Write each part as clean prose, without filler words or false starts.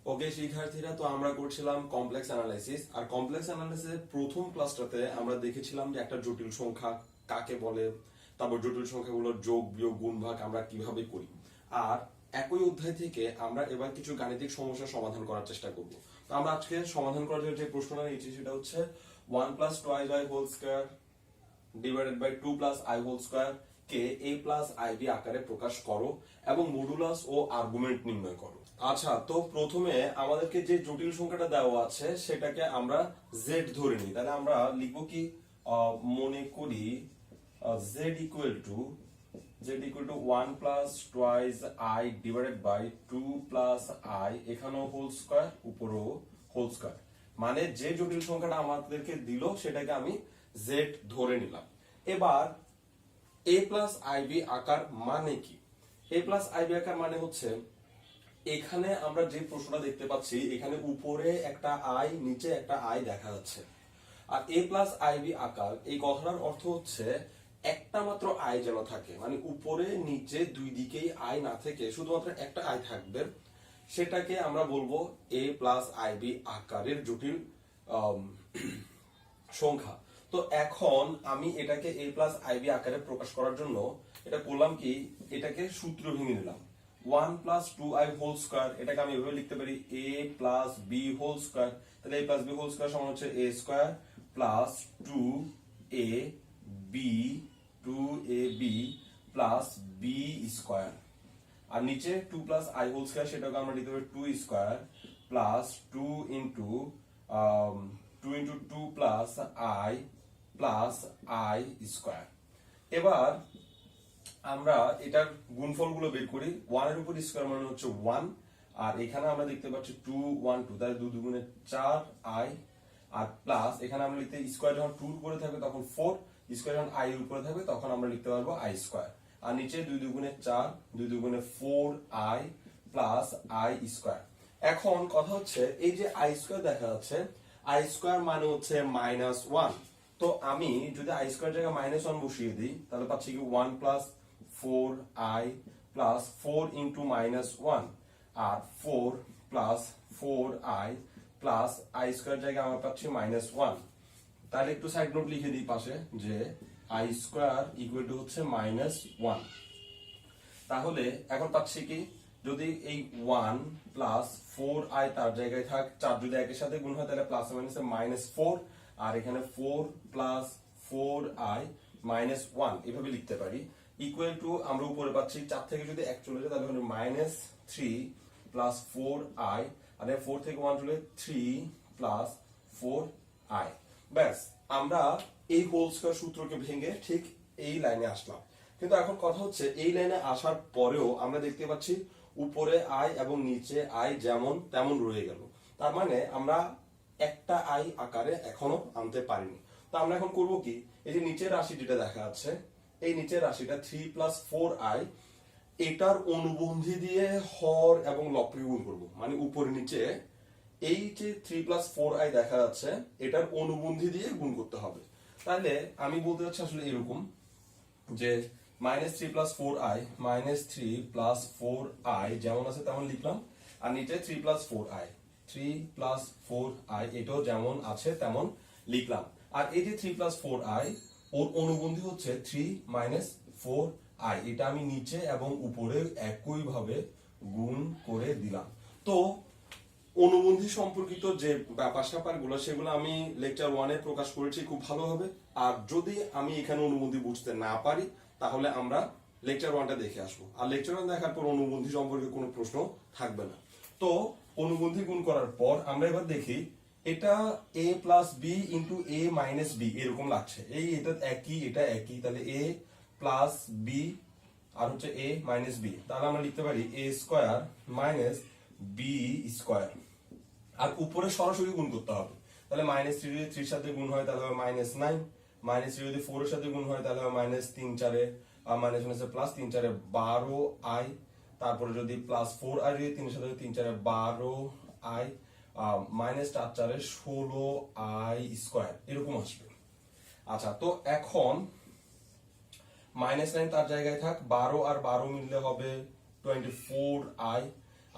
ওকে শিক্ষার্থীরা, তো আমরা করছিলাম কমপ্লেক্স অ্যানালাইসিস। আর কমপ্লেক্স অ্যানালাইসিসের প্রথম ক্লাসটাতে আমরা দেখেছিলাম যে একটা জটিল সংখ্যা কাকে বলে, তারপর জটিল সংখ্যাগুলোর যোগ বিয়োগ গুণ ভাগ আমরা কিভাবে করি। আর একই অধ্যায় থেকে আমরা এবার কিছু গাণিতিক সমস্যার সমাধান করার চেষ্টা করব। তো আমরা আজকে সমাধান করার জন্য যে প্রশ্নটা নিয়েছি সেটা হচ্ছে 1 + 2i whole square divided by 2 + i whole square কে a + ib আকারে প্রকাশ করো এবং মডুলাস ও আর্গুমেন্ট নির্ণয় করো। আচ্ছা, তো প্রথমে আমাদেরকে যে জটিল সংখ্যাটা দেওয়া আছে সেটাকে আমরা z ধরে নিই। তাহলে আমরা লিখবো কি, মনে করি z equal to 1 + 2i divided by 2 + i, এখানেও হোল স্কয়ার উপরেও হোল স্কয়ার। মানে যে জটিল সংখ্যাটা আমাদেরকে দিল সেটাকে আমি z ধরে নিলাম। এবার a + ib আকার মানে কি? a + ib আকার মানে হচ্ছে, এখানে আমরা যে প্রশ্নটা দেখতে পাচ্ছি এখানে উপরে একটা আই নিচে একটা আই দেখা যাচ্ছে। আর a + ib আকার এই কথাটার অর্থ হচ্ছে একটা মাত্র আই যেন থাকে, মানে উপরে নিচে দুই দিকেই আই না থেকে শুধুমাত্র একটা আই থাকবে, সেটাকে আমরা বলবো a + ib আকারের জটিল সংখ্যা। তো এখন আমি এটাকে a + ib আকারে প্রকাশ করার জন্য এটা করলাম কি, এটাকে সূত্র ভেঙে নিলাম। 1 + 2i হোল স্কয়ার, এটাকে আমি এভাবে লিখতে পারি a + b হোল স্কয়ার। তাহলে a + b হোল স্কয়ার সমান হচ্ছে a square plus 2ab plus b square. আর নিচে 2 + i হোল স্কয়ার, সেটাকে আমরা লিখতে পারি 2 square plus 2 into 2 plus i plus i square. এবার আমরা এটার গুণফলগুলো বের করি। 1 এর উপর স্কয়ার মানে হচ্ছে 1, আর এখানে আমরা দেখতে পাচ্ছি 2 1 2, তাহলে 2 2 4i, আর প্লাস এখানে আমরা লিখতে স্কয়ার যখন 2 এর উপরে থাকবে তখন 4, স্কয়ার যখন i এর উপরে থাকবে তখন আমরা লিখতে পারবো i স্কয়ার। আর নিচে 2 2 4, 2 2 4i প্লাস i স্কয়ার। এখন কথা হচ্ছে এই যে i স্কয়ার দেখা যাচ্ছে, i স্কয়ার মানে হচ্ছে -1। তো আমি যদি i স্কয়ার জায়গায় -1 বসিয়ে দিই তাহলে পাচ্ছি কি 1 + 4i প্লাস 4 ইনটু -1, আর 4 plus 4i plus i square জায়গায় আমরা পাচ্ছি -1। তাহলে একটু সাইড নোট লিখে দিই পাশে যে i স্কয়ার ইকুয়াল টু হচ্ছে -1। তাহলে এখন পাচ্ছি কি, যদি এই 1 প্লাস 4i তার জায়গায় থাক, 4 যদি একের সাথে গুণ হয় তাহলে প্লাস মাইনাসে -4, আর এখানে 4 প্লাস 4i -1 এভাবে লিখতে পারি। ইকুয়াল টু আমরা উপরে পাচ্ছি 4 থেকে যদি 1 চলে যায় তাহলে হবে -3 প্লাস 4i, আর 4 থেকে 1 চলে 3 প্লাস 4i। ব্যাস, আমরা এই হোল স্কয়ার সূত্রকে ভেঙে ঠিক এই লাইনে আসলাম। কিন্তু এখন কথা হচ্ছে এই লাইনে আসার পরেও আমরা দেখতে পাচ্ছি উপরে আই এবং নিচে আই যেমন তেমন রয়ে গেল। তার মানে আমরা একটা আই আকারে এখনো আনতে পারিনি। তো আমরা এখন করব কি, এই যে নিচের রাশি যেটা দেখা যাচ্ছে, এই নিচের রাশিটা 3 + 4i, এটার অনুবন্ধী দিয়ে হর এবং লবকে গুণ করব। মানে উপরে নিচে এই যে 3 + 4i দেখা যাচ্ছে এটার অনুবন্ধী দিয়ে গুণ করতে হবে। তাহলে আমি বলতে চাচ্ছি আসলে এরকম যে -3 + 4i, -3 + 4i যেমন আছে তেমন লিখলাম, আর নিচে 3 + 4i, 3 + 4i এটাও যেমন আছে তেমন লিখলাম। আর এই যে 3 + 4i ওর অনুবন্ধী হচ্ছে 3 - 4i, এটা আমি নিচে এবং উপরে একই ভাবে গুণ করে দিলাম। তো অনুবন্ধী সম্পর্কিত যে ব্যাপার স্যাপারগুলো সেগুলো আমি লেকচার 1 এ প্রকাশ করেছি খুব ভালোভাবে। আর যদি আমি এখানে অনুবন্ধী বুঝতে না পারি তাহলে আমরা লেকচার 1টা দেখে আসবো। আর লেকচার 1 দেখার পর অনুবন্ধী সম্পর্কে কোনো প্রশ্ন থাকবে না। তো অনুবন্ধী গুণ করার পর আমরা এবার দেখি এটা a + b into a - b এরকম লাগছে। এটা একই, তাহলে a + b আর হচ্ছে a - b, তাহলে আমরা লিখতে পারি a স্কয়ার - b স্কয়ার। আর উপরে সরাসরি গুণ করতে হবে। তাহলে -3 যদি 3 এর সাথে গুণ হয় তাহলে হবে -9, -3 যদি 4 এর সাথে গুণ হয় তাহলে হবে -3 4 +3 4 12i, তারপরে যদি +4i যদি 3 এর সাথে 3 4 12i, -4 4 16i স্কয়ার এরকম আসবে। আচ্ছা, তো এখন -9 তার জায়গায় থাক, 12 আর 12 মিললে হবে 24i,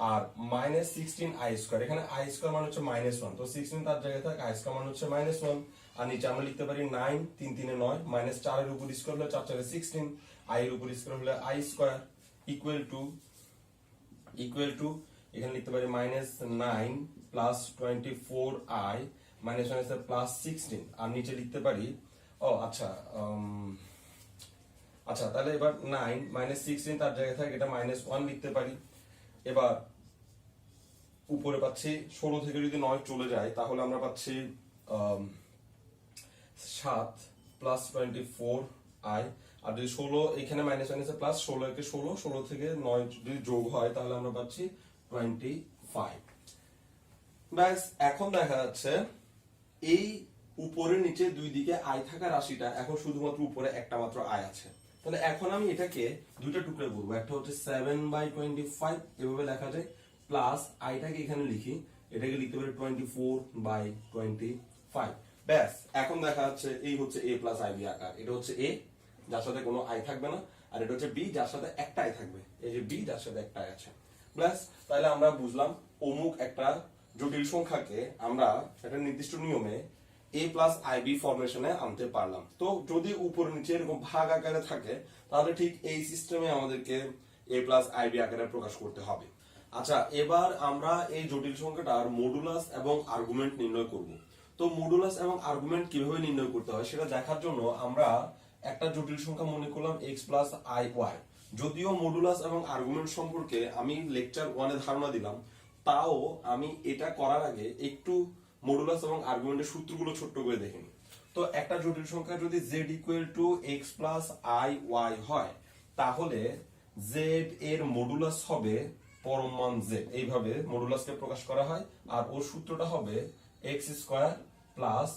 আর মাইনাস 16i², এখানে i² মানে হচ্ছে -1, তো 16 তার জায়গায় থাক, i² মানে হচ্ছে -1, আর নিচে আমরা লিখতে পারি 9, 3 3 9, -4 এর উপর স্কয়ার হলে 4 4 16, i এর উপর স্কয়ার হলে i² ইকুয়াল টু এখানে লিখতে পারি -9 প্লাস 24i -1 আছে প্লাস 16, আর নিচে লিখতে পারি আচ্ছা তাহলে এবার 9 -16 তার জায়গায় থাকে, এটা -1 লিখতে পারি। এবার উপরে পাচ্ছি 16 থেকে যদি 9 চলে যায় তাহলে আমরা পাচ্ছি 7 প্লাস 24i, আর যদি 16 এখানে -1 আছে প্লাস 16 একে 16 থেকে 9 যদি যোগ হয় তাহলে আমরা পাচ্ছি 25। ব্যাস, এখন দেখা যাচ্ছে এই উপরে নিচে দুই দিকে i থাকা রাশিটা এখন শুধুমাত্র উপরে একটা মাত্র i আছে। তাহলে এখন আমি এটাকে দুইটা টুকরো করব, একটা হচ্ছে 7/25 এভাবে লেখা যায়, প্লাস আইটাকে এখানে লিখি, এটাকে লিখতে পারি 24/25। ব্যাস, এখন দেখা যাচ্ছে এই হচ্ছে a প্লাস ib আকার, এটা হচ্ছে a যার সাথে কোনো i থাকবে না, আর এটা হচ্ছে b যার সাথে একটা i থাকবে, এই যে b যার সাথে একটা i আছে। ব্যাস, তাহলে আমরা বুঝলাম অমুক একটা জটিল সংখ্যাকে আমরা একটা নির্দিষ্ট নিয়মে a প্লাস ib ফরমেশনে আনতে পারলাম। তো যদি উপর নিচে এরকম ভাগ আকারে থাকে তাহলে ঠিক এই সিস্টেমে আমাদেরকে a প্লাস ib আকারে প্রকাশ করতে হবে। আচ্ছা, এবার আমরা এই জটিল সংখ্যাটার মডুলাস এবং আর্গুমেন্ট নির্ণয় করব। তো মডুলাস এবং আর্গুমেন্ট কিভাবে নির্ণয় করতে হয় সেটা দেখার জন্য আমরা একটা জটিল সংখ্যা মনে করলাম x প্লাস iy। যদিও মডুলাস এবং আর্গুমেন্ট সম্পর্কে আমি লেকচার 1 এ ধারণা দিলাম, তাও আমি এটা করার আগে একটু মডুলাস এবং আর্গুমেন্টের সূত্রগুলো ছোট্ট করে দেখে নিই। তো একটা জটিল সংখ্যা যদি z equal two x plus iy হয় তাহলে z এর মডুলাস হবে পরম মান z, এইভাবে মডুলাসকে প্রকাশ করা হয়, আর ওর সূত্রটা হবে x² প্লাস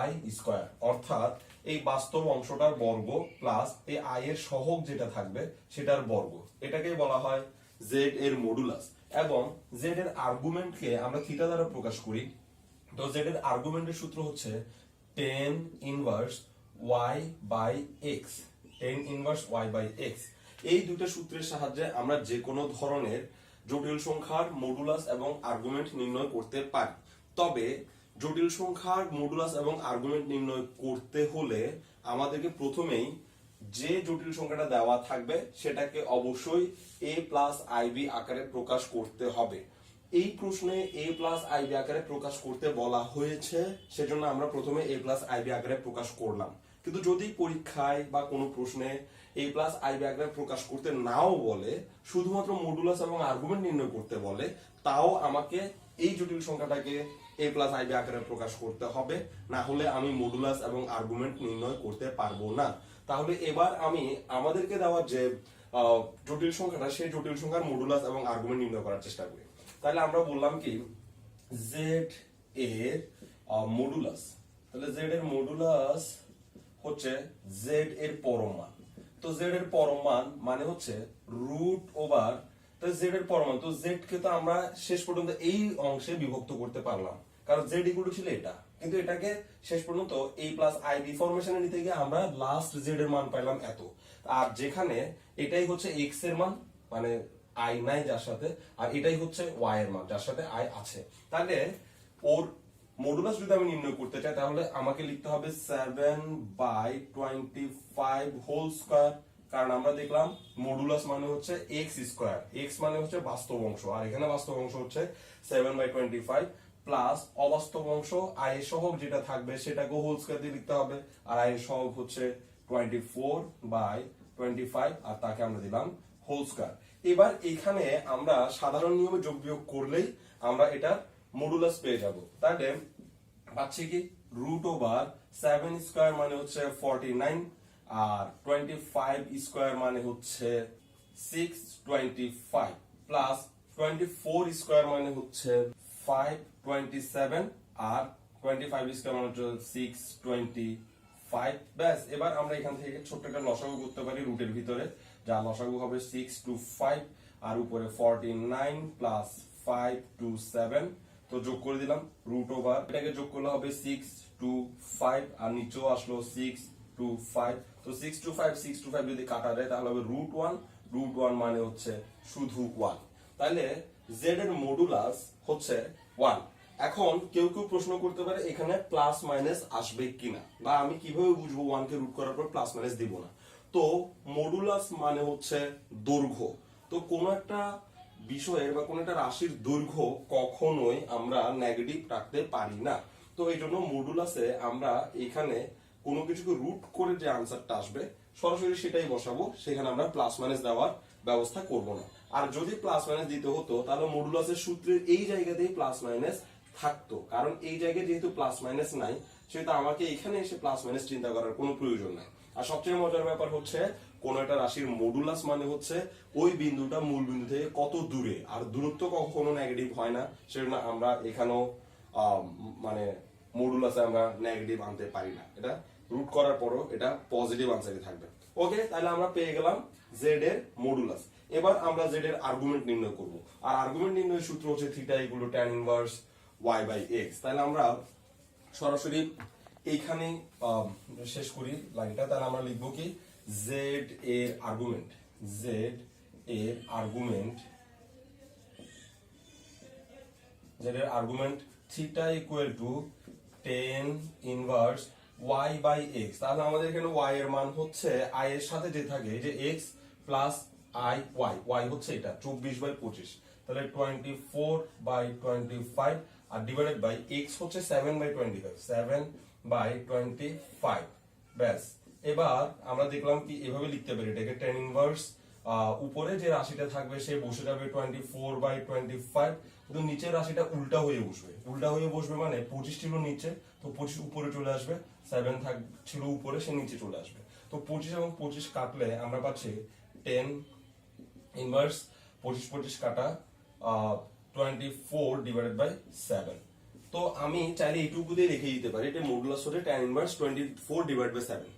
y², অর্থাৎ এই বাস্তব অংশটার বর্গ প্লাস এই i এর সহগ যেটা থাকবে সেটার বর্গ, এটাকেই বলা হয় z এর মডুলাস। এবং z এর আর্গুমেন্টকে আমরা থিটা দ্বারা প্রকাশ করি। তো z এর আর্গুমেন্টের সূত্র হচ্ছে tan inverse y/x, tan inverse y/x। এই দুটো সূত্রের সাহায্যে আমরা যে কোনো ধরনের জটিল সংখ্যার মডুলাস এবং আর্গুমেন্ট নির্ণয় করতে পারি। তবে জটিল সংখ্যার মডুলাস এবং আর্গুমেন্ট নির্ণয় করতে হলে আমাদেরকে প্রথমেই যে জটিল সংখ্যাটা দেওয়া থাকবে সেটাকে অবশ্যই a প্লাস ib আকারে প্রকাশ করতে হবে। এই প্রশ্নে a প্লাস ib আকারে প্রকাশ করতে বলা হয়েছে, সেজন্য আমরা প্রথমে a প্লাস ib আকারে প্রকাশ করলাম। কিন্তু যদি পরীক্ষায় বা কোনো প্রশ্নে a প্লাস ib আকারে প্রকাশ করতে নাও বলে, শুধুমাত্র মডুলাস এবং আর্গুমেন্ট নির্ণয় করতে বলে, তাও আমাকে এই জটিল সংখ্যাটাকে a প্লাস ib আকারে প্রকাশ করতে হবে, না হলে আমি মডুলাস এবং আর্গুমেন্ট নির্ণয় করতে পারবো না। তাহলে এবার আমি আমাদেরকে দেওয়া যে জটিল সংখ্যাটা, সেই জটিল সংখ্যার মডুলাস এবং আর্গুমেন্ট নির্ণয় করার চেষ্টা করি। তাহলে আমরা বললাম কি z এর মডুলাস, তাহলে z এর মডুলাস হচ্ছে z এর পরম মান। তো z এর পরম মান মানে হচ্ছে রুট ওভার, তো z এর পরম মান, তো z কে তো আমরা শেষ পর্যন্ত এই অংশে বিভক্ত করতে পারলাম, কারণ z ইকুয়াল টু ছিল এটা, কিন্তু এটাকে শেষ পর্যন্ত a প্লাস ib ফরমেশনে নিতে গিয়ে আমরা লাস্ট z এর মান পাইলাম এত। আর যেখানে এটাই হচ্ছে x এর মান, মানে i নাই যার সাথে, আর এটাই হচ্ছে y এর মান যার সাথে i আছে। তাহলে ওর মডুলাস যদি আমি নির্ণয় করতে চাই তাহলে আমাকে লিখতে হবে 7/25 হোল স্কয়ার, কারণ আমরা দেখলাম মডুলাস মানে হচ্ছে x², x মানে হচ্ছে বাস্তব অংশ, আর এখানে বাস্তব অংশ হচ্ছে 7/25 প্লাস অবাস্তব অংশ i এর সহগ যেটা থাকবে সেটাকে হোল স্কয়ার দিয়ে লিখতে হবে, আর i এর সহগ হচ্ছে 24/25, আর তাকে আমরা দিলাম হোল স্কয়ার। এবার এখানে আমরা সাধারণ নিয়মে যোগ বিয়োগ করলেই আমরা এটা মডুলাস পেয়ে যাব। তাহলে পাচ্ছি কি √7² মানে হচ্ছে 49, আর 25² মানে হচ্ছে 625, প্লাস 24² মানে হচ্ছে 527, আর 25² মানে হচ্ছে 625। ব্যাস, এবার আমরা এখান থেকে ছোট্ট একটা লসাগু করতে পারি রুটের ভিতরে, যা লসাগু হবে 625, আর উপরে 49 প্লাস 527, তো যোগ করে দিলাম রুট ওভার, এটাকে যোগ করলে হবে 625, আর নিচেও আসলো 625, তো 625 যদি কাটা যায় তাহলে হবে √1, √1 মানে হচ্ছে শুধু 1। তাহলে জেড এর মডুলাস হচ্ছে 1। এখন কেউ কেউ প্রশ্ন করতে পারে এখানে প্লাস মাইনাস আসবে কিনা, বা আমি কিভাবে বুঝবো 1 কে রুট করার পর প্লাস মাইনাস দিব না। তো মডুলাস মানে হচ্ছে দৈর্ঘ্য। তো কোন একটা বিষয়ের বা কোন একটা রাশির দৈর্ঘ্য কখনোই আমরা নেগেটিভ রাখতে পারি না। তো এই জন্য মডুলাসে আমরা এখানে কোনো কিছুকে রুট করে যে আনসারটা আসবে সরাসরি সেটাই বসাবো, সেখানে আমরা প্লাস মাইনাস দেওয়ার ব্যবস্থা করব না। আর যদি প্লাস মাইনাস দিতে হতো তাহলে মডুলাসের সূত্রের এই জায়গাতেই প্লাস মাইনাস থাকতো, কারণ এই জায়গায় যেহেতু প্লাস মাইনাস নাই সেহেতু আমাকে এখানে এসে প্লাস মাইনাস চিন্তা করার কোনো প্রয়োজন নাই। আর সবচেয়ে মজার ব্যাপার হচ্ছে কোন একটা রাশির মডুলাস মানে হচ্ছে ওই বিন্দুটা মূল বিন্দু থেকে কত দূরে, আর দূরত্ব কখনো নেগেটিভ হয় না, সেজন্য আমরা এখানেও মানে মডুলাসে আমরা নেগেটিভ আনতে পারি না। এটা রুট করার পরও এটা পজিটিভ আনসারই থাকবে। ওকে, তাহলে আমরা পেয়ে গেলাম জেড এর মডুলাস। এবার আমরা জেড এর আর্গুমেন্ট নির্ণয় করব, আর আর্গুমেন্ট নির্ণয়ের সূত্র হচ্ছে theta equal to tan inverse y by x। তাহলে আমরা সরাসরি এইখানে শেষ করি লাইনটা। তাহলে আমরা লিখবো কি জেড এর আর্গুমেন্ট, জেড এর আর্গুমেন্ট, জেড এর argument theta equal to tan inverse y by x। তাহলে আমাদের এখানে y এর মান হচ্ছে i এর সাথে যে থাকে যে x plus i y, y হচ্ছে এটা 24/25, তাহলে 24/25 আর ডিভাইডেড বাই x হচ্ছে 7/25, 7/25 ব্যাস। এবার আমরা দেখলাম কি এভাবে লিখতে পারি এটাকে tan ইনভার্স উপরে যে রাশিটা থাকবে সে বসে যাবে 24/25, কিন্তু নিচের রাশিটা উল্টা হয়ে বসবে। উল্টা হয়ে বসবে মানে 25 ছিল নিচে, তো 25 উপরে চলে আসবে, 7 ছিল উপরে, সে নিচে চলে আসবে। তো 25 এবং 25 কাটলে আমরা পাচ্ছি tan ইনভার্স 25 কাটা 24/7। তো আমি চাইলে এইটুকু দিয়ে রেখে দিতে পারি, এটা মডুলাস হচ্ছে tan ইনভার্স 24/7।